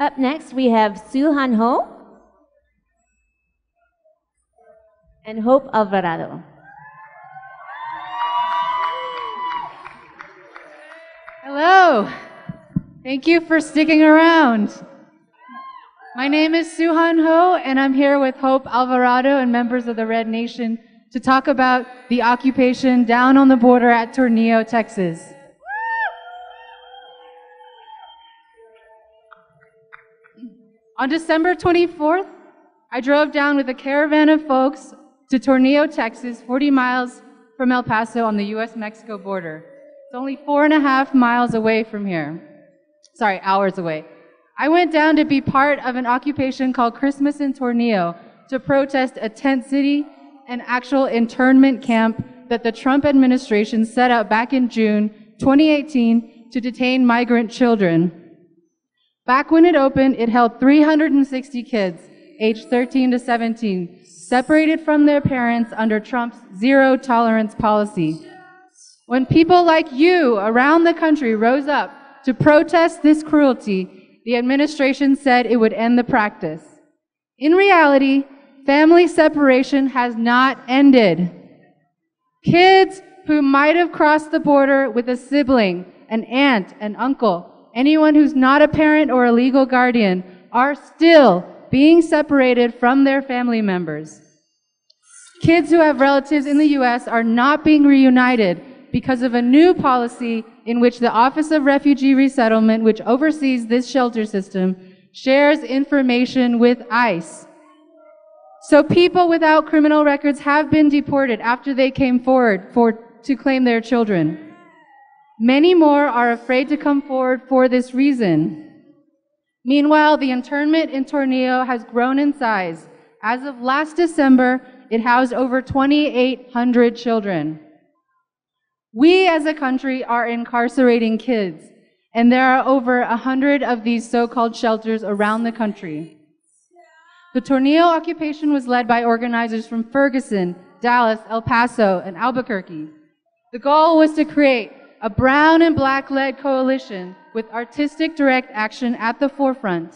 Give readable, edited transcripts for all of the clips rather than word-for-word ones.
Up next, we have Szu-Han and Hope Alvarado. Hello. Thank you for sticking around. My name is Szu-Han and I'm here with Hope Alvarado and members of the Red Nation to talk about the occupation down on the border at Tornillo, Texas. On December 24th, I drove down with a caravan of folks to Tornillo, Texas, 40 miles from El Paso on the U.S.-Mexico border. It's only 4.5 miles away from here. Sorry, hours away. I went down to be part of an occupation called Christmas in Tornillo to protest a tent city, an actual internment camp that the Trump administration set up back in June 2018 to detain migrant children. Back when it opened, it held 360 kids, aged 13 to 17, separated from their parents under Trump's zero-tolerance policy. When people like you around the country rose up to protest this cruelty, the administration said it would end the practice. In reality, family separation has not ended. Kids who might have crossed the border with a sibling, an aunt, an uncle, anyone who's not a parent or a legal guardian, are still being separated from their family members. Kids who have relatives in the U.S. are not being reunited because of a new policy in which the Office of Refugee Resettlement, which oversees this shelter system, shares information with ICE. So people without criminal records have been deported after they came forward to claim their children. Many more are afraid to come forward for this reason. Meanwhile, the internment in Tornillo has grown in size. As of last December, it housed over 2,800 children. We as a country are incarcerating kids, and there are over 100 of these so-called shelters around the country. The Tornillo occupation was led by organizers from Ferguson, Dallas, El Paso, and Albuquerque. The goal was to create a brown and black-led coalition with artistic direct action at the forefront.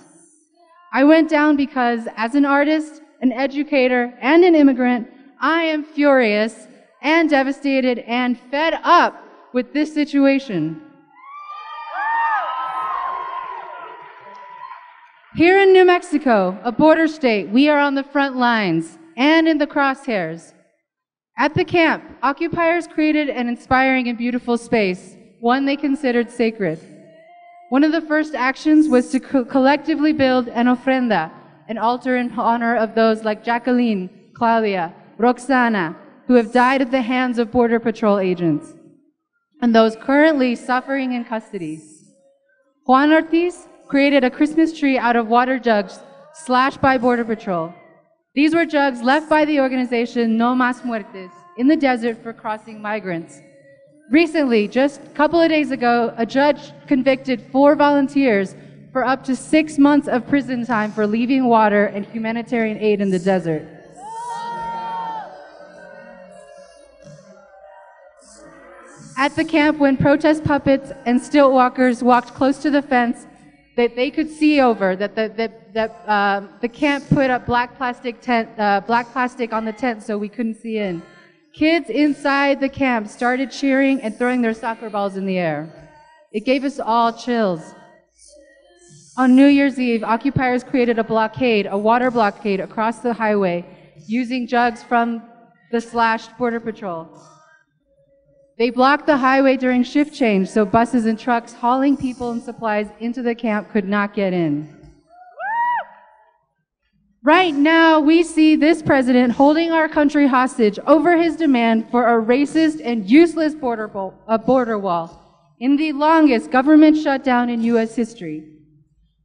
I went down because, as an artist, an educator, and an immigrant, I am furious and devastated and fed up with this situation. Here in New Mexico, a border state, we are on the front lines and in the crosshairs. At the camp, occupiers created an inspiring and beautiful space, one they considered sacred. One of the first actions was to collectively build an ofrenda, an altar in honor of those like Jacqueline, Claudia, Roxana, who have died at the hands of Border Patrol agents, and those currently suffering in custody. Juan Ortiz created a Christmas tree out of water jugs slashed by Border Patrol. These were jugs left by the organization No Mas Muertes in the desert for crossing migrants. Recently, just a couple of days ago, a judge convicted 4 volunteers for up to 6 months of prison time for leaving water and humanitarian aid in the desert. At the camp, when protest puppets and stilt walkers walked close to the fence that they could see over, that the camp put up black plastic on the tent so we couldn't see in. Kids inside the camp started cheering and throwing their soccer balls in the air. It gave us all chills. On New Year's Eve, occupiers created a water blockade across the highway using jugs from the slashed Border Patrol. They blocked the highway during shift change so buses and trucks hauling people and supplies into the camp could not get in. Right now, we see this president holding our country hostage over his demand for a racist and useless border wall in the longest government shutdown in U.S. history.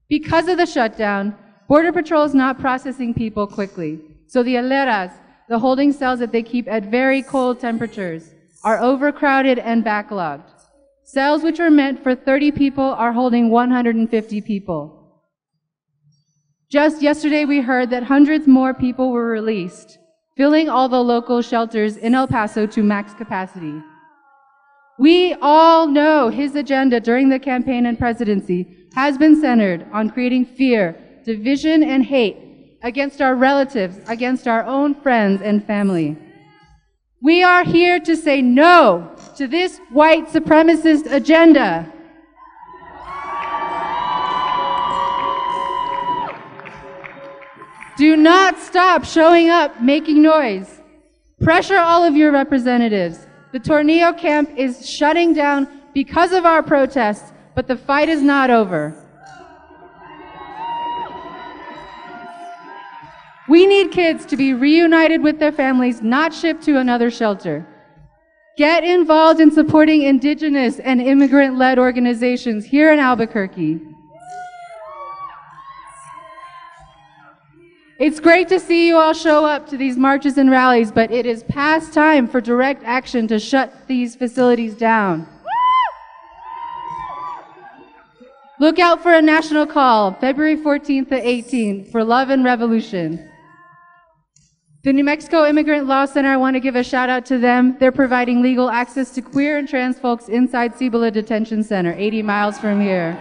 Because of the shutdown, Border Patrol is not processing people quickly, so the hieleras, the holding cells that they keep at very cold temperatures, are overcrowded and backlogged. Cells which are meant for 30 people are holding 150 people. Just yesterday we heard that hundreds more people were released, filling all the local shelters in El Paso to max capacity. We all know his agenda during the campaign and presidency has been centered on creating fear, division, and hate against our relatives, against our own friends and family. We are here to say no to this white supremacist agenda. Do not stop showing up, making noise. Pressure all of your representatives. The Tornillo camp is shutting down because of our protests, but the fight is not over. We need kids to be reunited with their families, not shipped to another shelter. Get involved in supporting indigenous and immigrant-led organizations here in Albuquerque. It's great to see you all show up to these marches and rallies, but it is past time for direct action to shut these facilities down. Look out for a national call, February 14th to 18th, for Love and Revolution. The New Mexico Immigrant Law Center, I want to give a shout out to them. They're providing legal access to queer and trans folks inside Cibola Detention Center, 80 miles from here.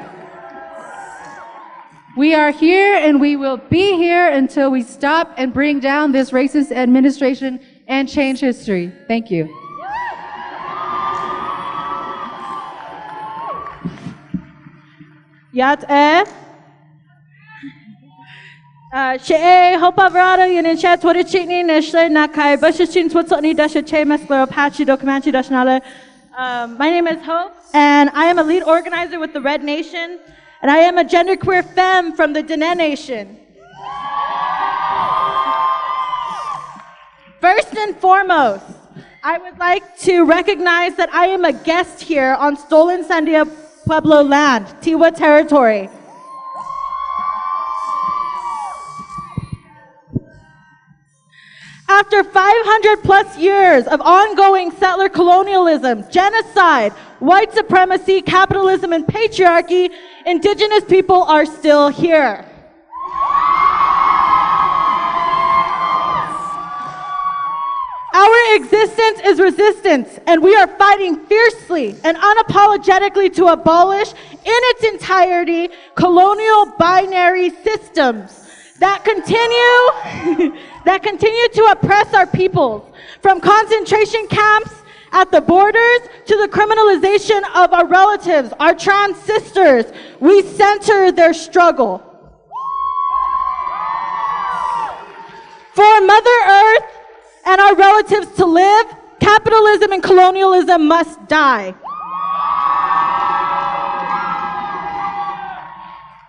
We are here and we will be here until we stop and bring down this racist administration and change history. Thank you. Yat She hope Alvarado in chat what it chitney neshle na kai bushin what's on dasha che mescler Apache do Comanche dashnale. My name is Hope and I am a lead organizer with the Red Nation and I am a genderqueer femme from the Dene Nation. First and foremost, I would like to recognize that I am a guest here on stolen Sandia Pueblo land, Tiwa territory. After 500 plus years of ongoing settler colonialism, genocide, white supremacy, capitalism, and patriarchy, indigenous people are still here. Our existence is resistance, and we are fighting fiercely and unapologetically to abolish, in its entirety, colonial binary systems that continue to oppress our peoples, from concentration camps at the borders to the criminalization of our relatives, our trans sisters. We center their struggle. For Mother Earth and our relatives to live, capitalism and colonialism must die.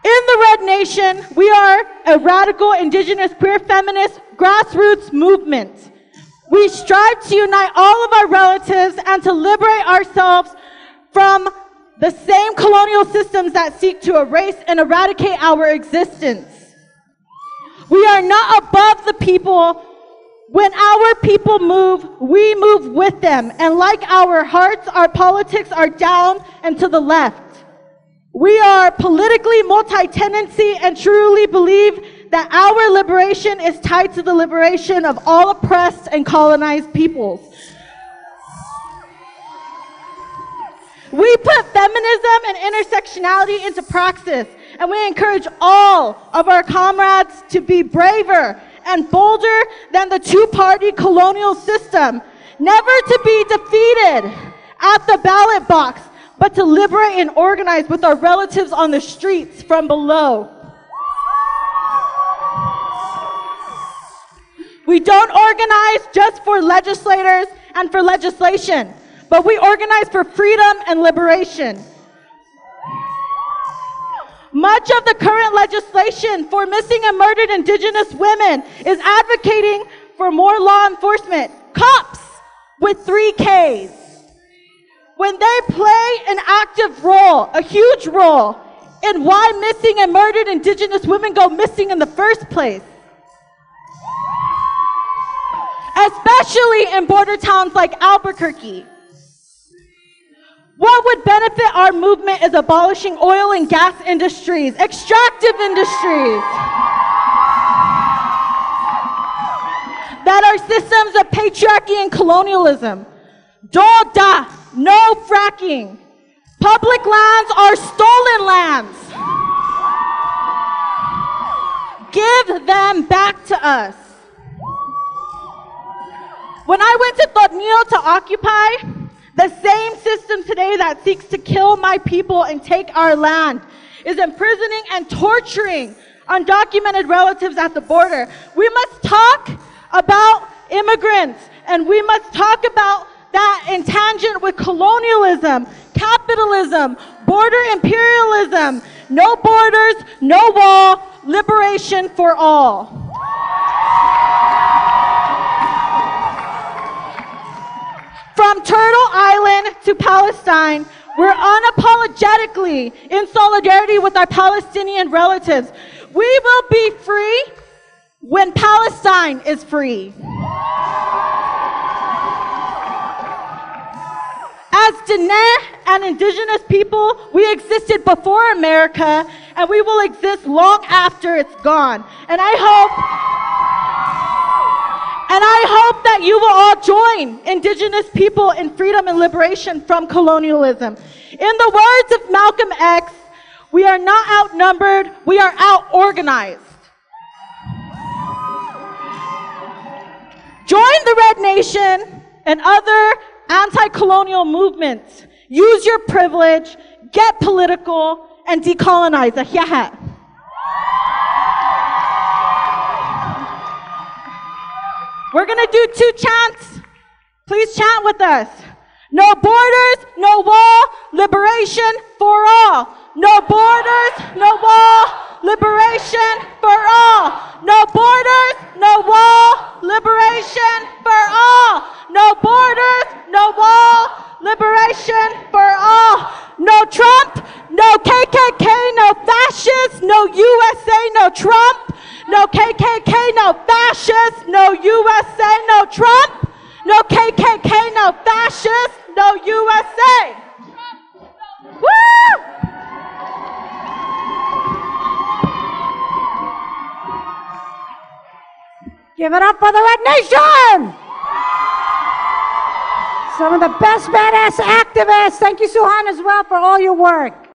In the Red Nation, we are a radical, indigenous, queer, feminist, grassroots movement. We strive to unite all of our relatives and to liberate ourselves from the same colonial systems that seek to erase and eradicate our existence. We are not above the people. When our people move, we move with them. And like our hearts, our politics are down and to the left. We are politically multi-tendency and truly believe that our liberation is tied to the liberation of all oppressed and colonized peoples. We put feminism and intersectionality into praxis, and we encourage all of our comrades to be braver and bolder than the two-party colonial system, never to be defeated at the ballot box, but to liberate and organize with our relatives on the streets from below. We don't organize just for legislators and for legislation, but we organize for freedom and liberation. Much of the current legislation for missing and murdered indigenous women is advocating for more law enforcement, cops with 3 Ks. When they play an active role, a huge role, in why missing and murdered indigenous women go missing in the first place. Especially in border towns like Albuquerque. What would benefit our movement is abolishing oil and gas industries, extractive industries that are systems of patriarchy and colonialism. Do da no fracking. Public lands are stolen lands. Give them back to us. When I went to Tornillo to occupy, the same system today that seeks to kill my people and take our land is imprisoning and torturing undocumented relatives at the border. We must talk about immigrants, and we must talk about that in tangent with colonialism, capitalism, border imperialism, no borders, no wall, liberation for all. From Turtle Island to Palestine, we're unapologetically in solidarity with our Palestinian relatives. We will be free when Palestine is free. As Diné and indigenous people, we existed before America, and we will exist long after it's gone. And I hope that you will all join indigenous people in freedom and liberation from colonialism. In the words of Malcolm X, we are not outnumbered, we are out-organized. Join the Red Nation and other anti-colonial movements. Use your privilege, get political, and decolonize. We're gonna do 2 chants. Please chant with us. No borders, no wall, liberation for all. No borders, no wall, liberation for all. No borders, no wall, liberation for all. No borders, no wall, liberation for all. No Trump, no KKK, no fascists, no USA, no Trump. No KKK, no fascists, no USA, no Trump. No KKK, no fascists, no USA. Woo! Give it up for the Red Nation! Some of the best badass activists. Thank you, Szu-Han, as well, for all your work.